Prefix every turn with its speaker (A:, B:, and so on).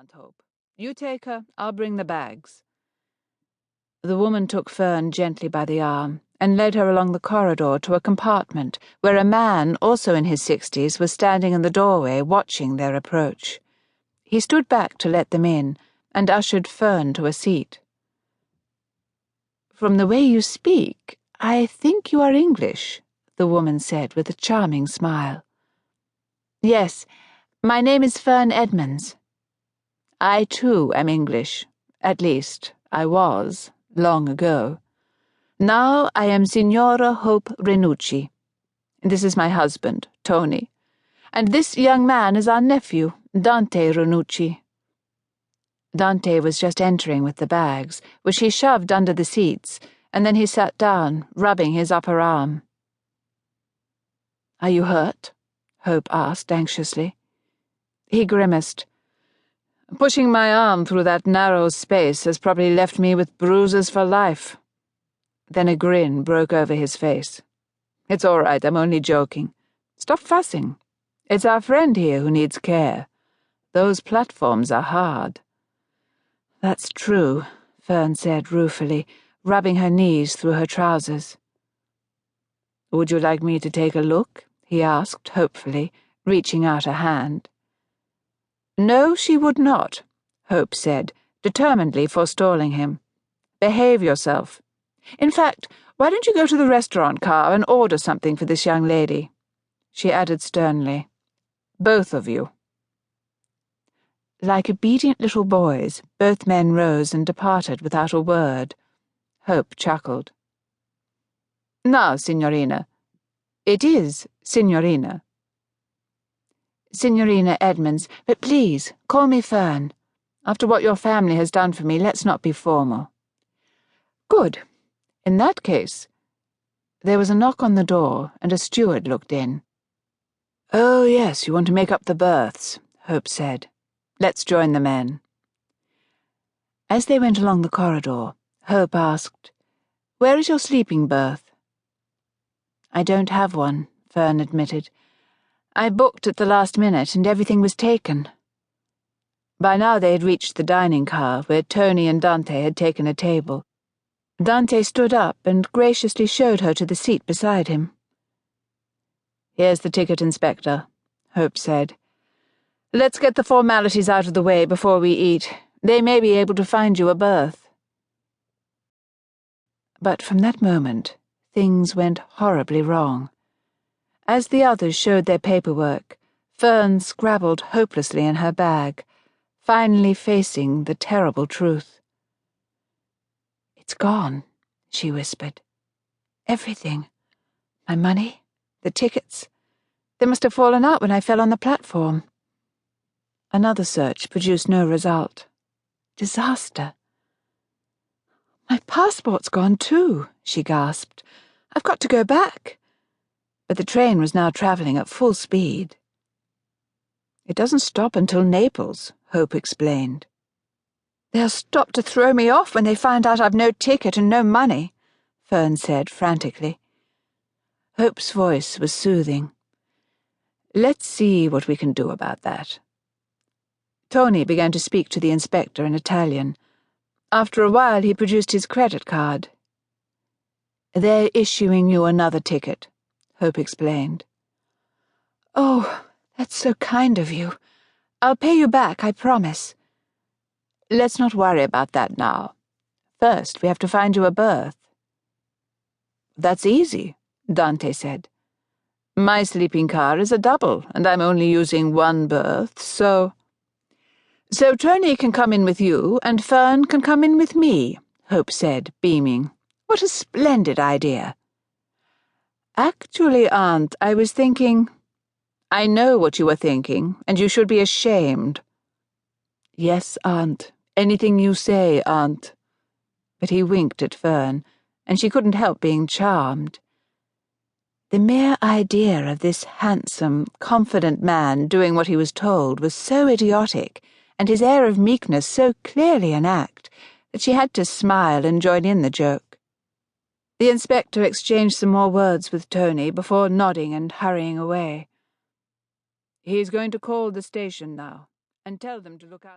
A: Aunt Hope. You take her, I'll bring the bags." The woman took Ferne gently by the arm and led her along the corridor to a compartment where a man, also in his 60s, was standing in the doorway watching their approach. He stood back to let them in and ushered Ferne to a seat. "From the way you speak, I think you are English," the woman said with a charming smile. "Yes, my name is Ferne Edmunds." "I, too, am English. At least, I was, long ago. Now I am Signora Hope Rinucci. This is my husband, Tony. And this young man is our nephew, Dante Rinucci." Dante was just entering with the bags, which he shoved under the seats, and then he sat down, rubbing his upper arm. "Are you hurt?" Hope asked anxiously. He grimaced. "Pushing my arm through that narrow space has probably left me with bruises for life." Then a grin broke over his face. "It's all right, I'm only joking. Stop fussing. It's our friend here who needs care. Those platforms are hard." "That's true," Ferne said ruefully, rubbing her knees through her trousers. "Would you like me to take a look?" he asked hopefully, reaching out a hand. "No, she would not," Hope said, determinedly forestalling him. "Behave yourself. In fact, why don't you go to the restaurant car and order something for this young lady?" She added sternly, "Both of you." Like obedient little boys, both men rose and departed without a word. Hope chuckled. "Now, Signorina. It is Signorina." "Signorina Edmunds, but please, call me Ferne. After what your family has done for me, let's not be formal." "Good. In that case—" There was a knock on the door, and a steward looked in. "Oh, yes, you want to make up the berths," Hope said. "Let's join the men." As they went along the corridor, Hope asked, "Where is your sleeping berth?" "I don't have one," Ferne admitted. "I booked at the last minute, and everything was taken." By now they had reached the dining car, where Tony and Dante had taken a table. Dante stood up and graciously showed her to the seat beside him. "Here's the ticket, Inspector," Hope said. "Let's get the formalities out of the way before we eat. They may be able to find you a berth." But from that moment, things went horribly wrong. As the others showed their paperwork, Ferne scrabbled hopelessly in her bag, finally facing the terrible truth. "It's gone," she whispered. "Everything. My money, the tickets. They must have fallen out when I fell on the platform." Another search produced no result. Disaster. "My passport's gone too," she gasped. "I've got to go back." But the train was now travelling at full speed. "It doesn't stop until Naples," Hope explained. "They'll stop to throw me off when they find out I've no ticket and no money," Ferne said frantically. Hope's voice was soothing. "Let's see what we can do about that." Tony began to speak to the inspector in Italian. After a while he produced his credit card. "They're issuing you another ticket," Hope explained. "Oh, that's so kind of you. I'll pay you back, I promise." "Let's not worry about that now. First, we have to find you a berth." "That's easy," Dante said. "My sleeping car is a double, and I'm only using one berth, so—" "So Tony can come in with you, and Ferne can come in with me," Hope said, beaming. "What a splendid idea." "Actually, Aunt, I was thinking—" "I know what you were thinking, and you should be ashamed." "Yes, Aunt. Anything you say, Aunt." But he winked at Ferne, and she couldn't help being charmed. The mere idea of this handsome, confident man doing what he was told was so idiotic, and his air of meekness so clearly an act, that she had to smile and join in the joke. The inspector exchanged some more words with Tony before nodding and hurrying away. "He's going to call the station now, and tell them to look out."